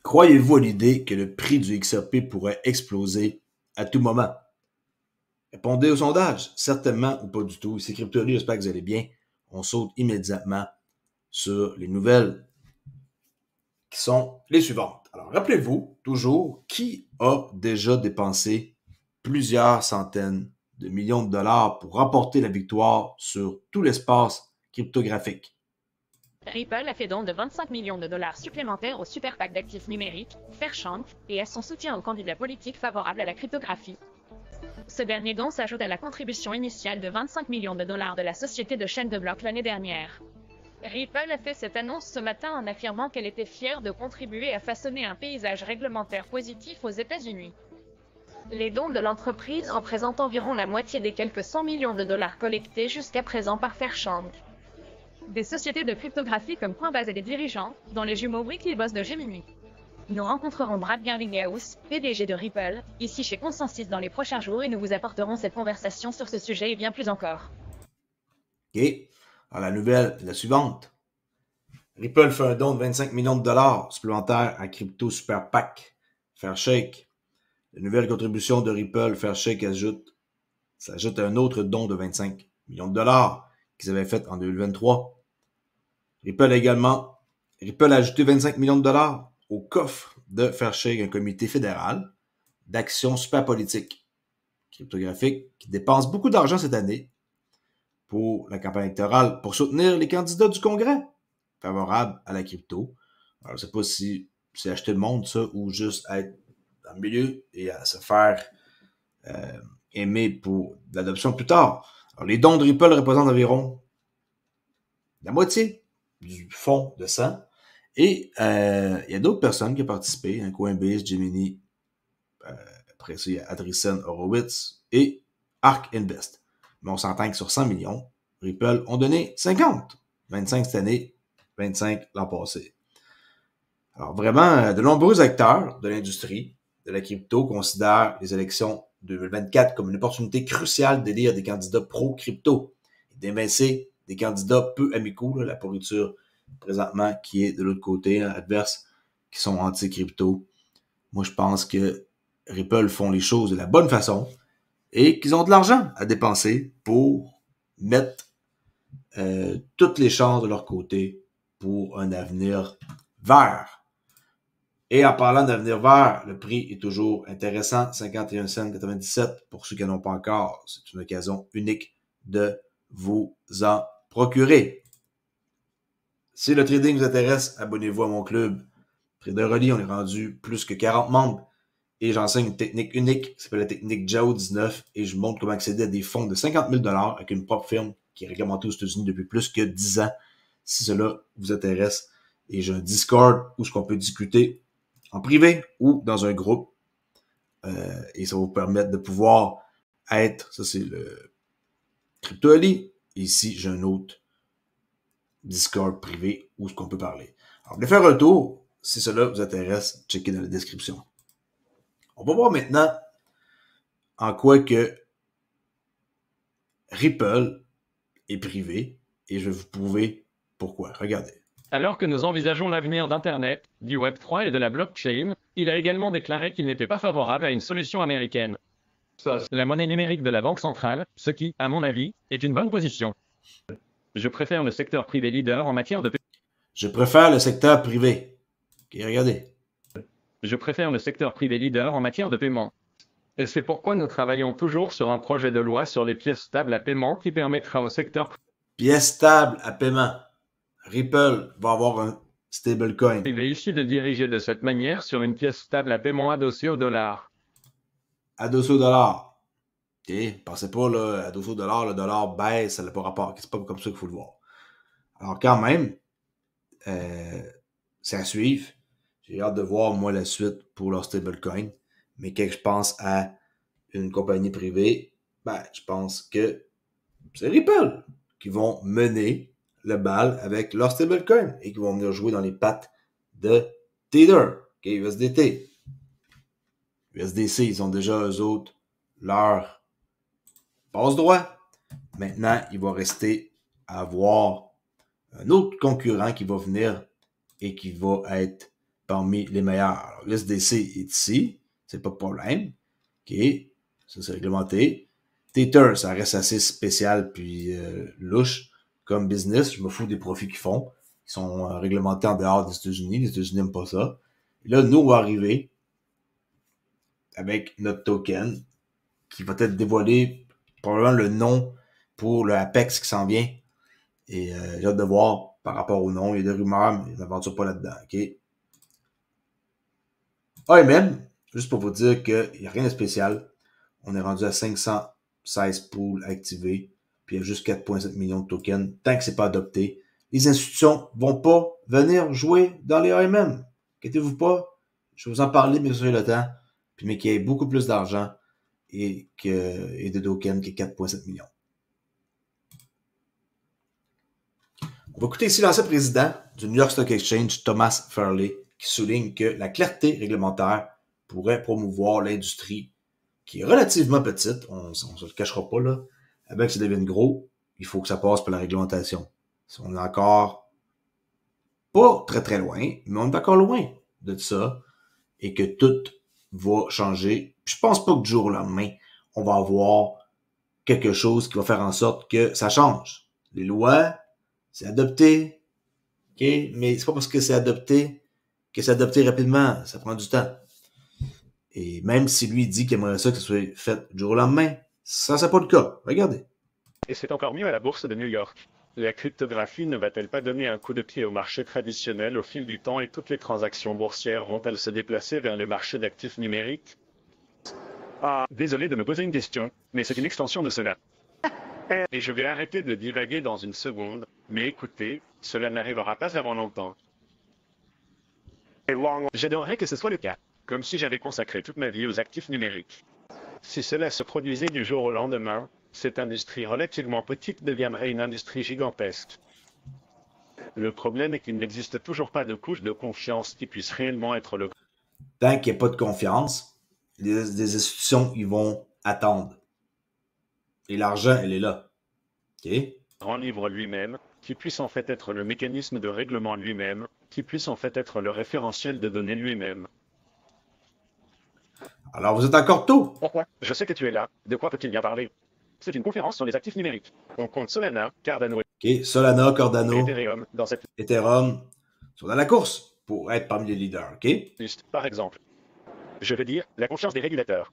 Croyez-vous à l'idée que le prix du XRP pourrait exploser à tout moment? Répondez au sondage, certainement ou pas du tout. Ici Crypto.ly, j'espère que vous allez bien. On saute immédiatement sur les nouvelles qui sont les suivantes. Alors, rappelez-vous toujours qui a déjà dépensé plusieurs centaines de millions de dollars pour remporter la victoire sur tout l'espace cryptographique. Ripple a fait don de 25 millions de dollars supplémentaires au super PAC d'actifs numériques, Fairchant, et à son soutien aux candidats politiques favorables à la cryptographie. Ce dernier don s'ajoute à la contribution initiale de 25 millions de dollars de la société de chaîne de blocs l'année dernière. Ripple a fait cette annonce ce matin en affirmant qu'elle était fière de contribuer à façonner un paysage réglementaire positif aux États-Unis. Les dons de l'entreprise représentent environ la moitié des quelques 100 millions de dollars collectés jusqu'à présent par Fairchant. Des sociétés de cryptographie comme Coinbase et des dirigeants, dont les jumeaux Weekly Boss de Gemini. Nous rencontrerons Brad Garlinghouse, PDG de Ripple, ici chez Consensus dans les prochains jours et nous vous apporterons cette conversation sur ce sujet et bien plus encore. OK. Alors, la nouvelle, la suivante. Ripple fait un don de 25 millions de dollars supplémentaires à Crypto Super PAC. Fairshake. La nouvelle contribution de Ripple, Fairshake s'ajoute à un autre don de 25 millions de dollars qu'ils avaient fait en 2023. Ripple a ajouté 25 millions de dollars au coffre de Fairshake, un comité fédéral d'action super politique cryptographique qui dépense beaucoup d'argent cette année pour la campagne électorale pour soutenir les candidats du Congrès favorables à la crypto. Alors, je ne sais pas si c'est acheter le monde, ça, ou juste être dans le milieu et à se faire aimer pour l'adoption plus tard. Alors, les dons de Ripple représentent environ la moitié du fonds de 100. Et il y a d'autres personnes qui ont participé, Coinbase, Gemini, après ça, il y a Andreessen Horowitz et ARK Invest. Mais on s'entend que sur 100 millions, Ripple ont donné 50. 25 cette année, 25 l'an passé. Alors vraiment, de nombreux acteurs de l'industrie de la crypto considèrent les élections 2024 comme une opportunité cruciale d'élire des candidats pro-crypto et d'évincer des candidats peu amicaux, là, la pourriture présentement qui est de l'autre côté, adverse, qui sont anti-crypto. Moi, je pense que Ripple font les choses de la bonne façon et qu'ils ont de l'argent à dépenser pour mettre toutes les chances de leur côté pour un avenir vert. Et en parlant d'avenir vert, le prix est toujours intéressant, 51 cents 97 pour ceux qui n'en ont pas encore. C'est une occasion unique de vous en procurer. Si le trading vous intéresse, abonnez-vous à mon club Traderly. On est rendu plus que 40 membres et j'enseigne une technique unique qui s'appelle la technique JAO 19 et je montre comment accéder à des fonds de 50 000 $ avec une propre firme qui est réglementée aux États-Unis depuis plus que 10 ans. Si cela vous intéresse, et j'ai un Discord où ce qu'on peut discuter en privé ou dans un groupe et ça va vous permettre de pouvoir être, ça c'est le Crypto.ly, et ici j'ai un autre Discord privé où ce qu'on peut parler. Alors, de faire un tour, si cela vous intéresse, checkez dans la description. On va voir maintenant en quoi que Ripple est privé et je vais vous prouver pourquoi. Regardez. Alors que nous envisageons l'avenir d'Internet, du Web3 et de la blockchain, il a également déclaré qu'il n'était pas favorable à une solution américaine. La monnaie numérique de la Banque centrale, ce qui, à mon avis, est une bonne position. Je préfère le secteur privé leader en matière de... Je préfère le secteur privé. Ok, regardez. Je préfère le secteur privé leader en matière de paiement. Et c'est pourquoi nous travaillons toujours sur un projet de loi sur les pièces stables à paiement qui permettra au secteur Pièce stable à paiement. Ripple va avoir un stablecoin. privé issu de diriger de cette manière sur une pièce stable à paiement adossée au dollar. Adossé au dollar. Ok, pensez pas, là, adossé au dollar, le dollar baisse, ça n'a pas rapport. C'est pas comme ça qu'il faut le voir. Alors, quand même, c'est à suivre. J'ai hâte de voir, moi, la suite pour leur stablecoin. Mais quand je pense à une compagnie privée, ben, je pense que c'est Ripple qui vont mener le bal avec leur stablecoin et qui vont venir jouer dans les pattes de Tether, okay, USDT. USDC, ils ont déjà, eux autres, leur passe-droit. Maintenant, il va rester à avoir un autre concurrent qui va venir et qui va être parmi les meilleurs. Alors, l'USDC est ici, c'est pas de problème. OK, ça c'est réglementé. Tether, ça reste assez spécial puis louche comme business. Je me fous des profits qu'ils font. Ils sont réglementés en dehors des États-Unis. Les États-Unis n'aiment pas ça. Et là, nous, on va arriver avec notre token qui va être dévoilé, probablement le nom pour le Apex qui s'en vient. Et j'ai hâte de voir par rapport au nom. Il y a des rumeurs, mais je m'aventure pas là-dedans. OK? Ah, et même, juste pour vous dire qu'il n'y a rien de spécial, on est rendu à 516 pools activés, puis il y a juste 4,7 millions de tokens. Tant que c'est pas adopté, les institutions vont pas venir jouer dans les AMM. Inquiétez-vous pas, je vais vous en parler, mais sur le temps, puis mais qu'il y ait beaucoup plus d'argent et de tokens que 4,7 millions. On va écouter ici l'ancien président du New York Stock Exchange, Thomas Farley, qui souligne que la clarté réglementaire pourrait promouvoir l'industrie qui est relativement petite, on ne se le cachera pas, là. Avant que ça devienne gros, il faut que ça passe par la réglementation. On est encore pas très très loin, mais on est encore loin de ça et que tout va changer. Puis je pense pas que du jour au lendemain, on va avoir quelque chose qui va faire en sorte que ça change. Les lois, c'est adopté, ok, mais c'est pas parce que c'est adopté que c'est adopté rapidement. Ça prend du temps. Et même si lui dit qu'il aimerait ça que ça soit fait du jour au lendemain, ça c'est pas le cas. Regardez. Et c'est encore mieux à la bourse de New York. La cryptographie ne va-t-elle pas donner un coup de pied au marché traditionnel au fil du temps et toutes les transactions boursières vont-elles se déplacer vers le marché d'actifs numériques? Ah, désolé de me poser une question, mais c'est une extension de cela. Et je vais arrêter de divaguer dans une seconde, mais écoutez, cela n'arrivera pas avant longtemps. J'adorerais que ce soit le cas, comme si j'avais consacré toute ma vie aux actifs numériques. Si cela se produisait du jour au lendemain, cette industrie relativement petite deviendrait une industrie gigantesque. Le problème est qu'il n'existe toujours pas de couche de confiance qui puisse réellement être le... Tant qu'il n'y a pas de confiance, les institutions, ils vont attendre. Et l'argent, elle est là. OK? grand livre lui-même, qui puisse en fait être le mécanisme de règlement lui-même, qui puisse en fait être le référentiel de données lui-même. Alors, vous êtes encore tôt. Pourquoi? Je sais que tu es là. De quoi peut-il bien parler? C'est une conférence sur les actifs numériques. On compte Solana, Cardano OK? Solana, Cardano, et Ethereum dans cette Ethereum sont dans la course pour être parmi les leaders. OK? liste, par exemple. Je veux dire, la confiance des régulateurs.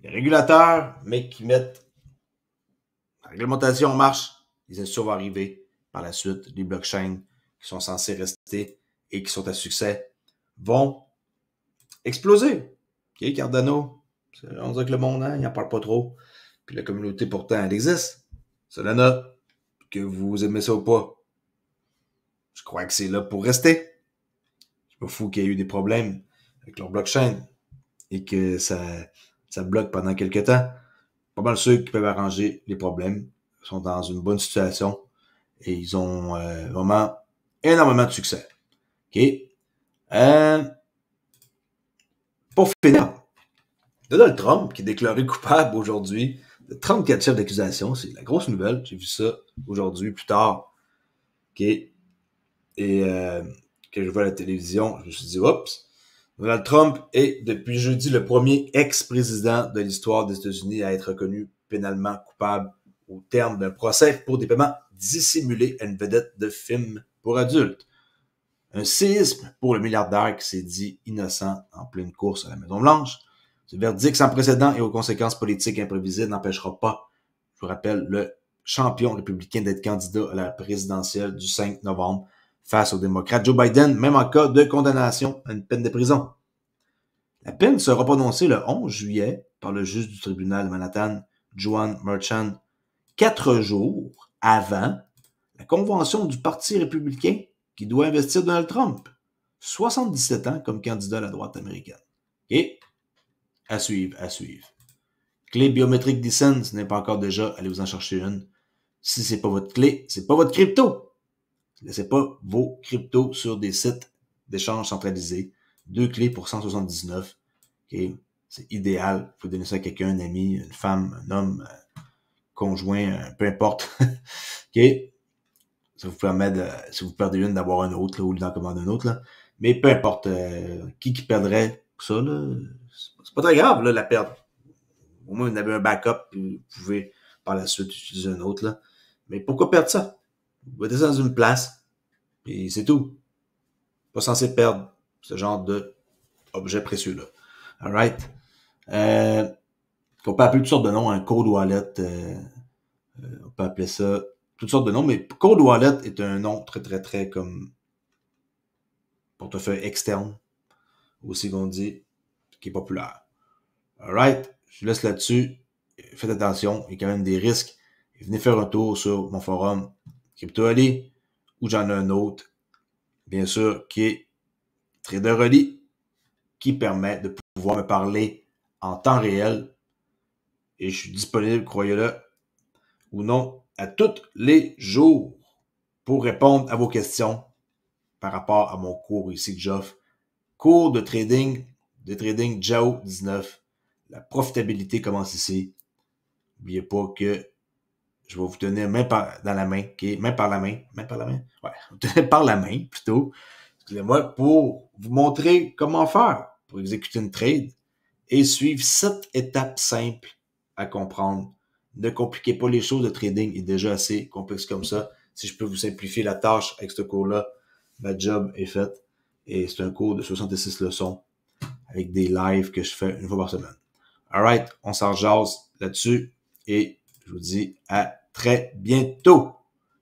Les régulateurs, mais qui mettent la réglementation en marche, les institutions vont arriver par la suite. Les blockchains qui sont censés rester et qui sont à succès vont exploser. OK, Cardano, on dirait que le monde, hein, il n'en parle pas trop. Puis la communauté, pourtant, elle existe. Solana, que vous aimez ça ou pas, je crois que c'est là pour rester. C'est pas fou qu'il y ait eu des problèmes avec leur blockchain et que ça bloque pendant quelques temps. Pas mal ceux qui peuvent arranger les problèmes sont dans une bonne situation et ils ont vraiment énormément de succès. OK? Pour finir, Donald Trump, qui est déclaré coupable aujourd'hui de 34 chefs d'accusation, c'est la grosse nouvelle. J'ai vu ça aujourd'hui, plus tard. OK? Et que je vois à la télévision, je me suis dit, oups. Donald Trump est, depuis jeudi, le premier ex-président de l'histoire des États-Unis à être reconnu pénalement coupable au terme d'un procès pour des paiements dissimulés à une vedette de film pour adultes. Un séisme pour le milliardaire qui s'est dit innocent en pleine course à la Maison-Blanche. Ce verdict sans précédent et aux conséquences politiques imprévisibles n'empêchera pas, je vous rappelle, le champion républicain d'être candidat à la présidentielle du 5 novembre face au démocrate Joe Biden, même en cas de condamnation à une peine de prison. La peine sera prononcée le 11 juillet par le juge du tribunal de Manhattan, Joan Merchan, 4 jours avant la convention du Parti républicain qui doit investir Donald Trump. 77 ans comme candidat à la droite américaine. Et à suivre, à suivre. Clé biométrique d'Essen, ce n'est pas encore déjà, allez vous en chercher une. Si c'est pas votre clé, c'est pas votre crypto. Laissez pas vos cryptos sur des sites d'échange centralisés. 2 clés pour 179. Okay. C'est idéal. Vous pouvez donner ça à quelqu'un, un ami, une femme, un homme, conjoint, peu importe. OK. Ça vous permet, si vous perdez une, d'avoir un autre, là, ou d'en commander un autre. Là. Mais peu importe qui perdrait ça, là, c'est pas très grave, là, la perte. Au moins, vous avez un backup, puis vous pouvez par la suite utiliser un autre, là. Mais pourquoi perdre ça? Vous mettez ça dans une place, et c'est tout. Pas censé perdre ce genre de objet précieux-là. Alright? On peut appeler toutes sortes de noms, un cold wallet, on peut appeler ça toutes sortes de noms, mais cold wallet est un nom très, très, très comme portefeuille externe, aussi qu'on dit, qui est populaire. Alright? Je vous laisse là-dessus. Faites attention, il y a quand même des risques. Et venez faire un tour sur mon forum CryptoAli, où j'en ai un autre, bien sûr, qui est TraderAli, qui permet de pouvoir me parler en temps réel. Et je suis disponible, croyez-le ou non, à tous les jours pour répondre à vos questions par rapport à mon cours ici que j'offre. Cours de trading JAO 19. La profitabilité commence ici. N'oubliez pas que je vais vous tenir main dans la main, main par la main, ouais, vous tenir par la main plutôt, excusez-moi, pour vous montrer comment faire pour exécuter une trade et suivre 7 étapes simples à comprendre. Ne compliquez pas les choses, de trading est déjà assez complexe comme ça. Si je peux vous simplifier la tâche avec ce cours-là, ma job est faite. Et c'est un cours de 66 leçons avec des lives que je fais une fois par semaine. Alright, on s'en jase là-dessus et je vous dis à très bientôt.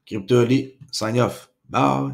CryptoAli, sign off. Bye!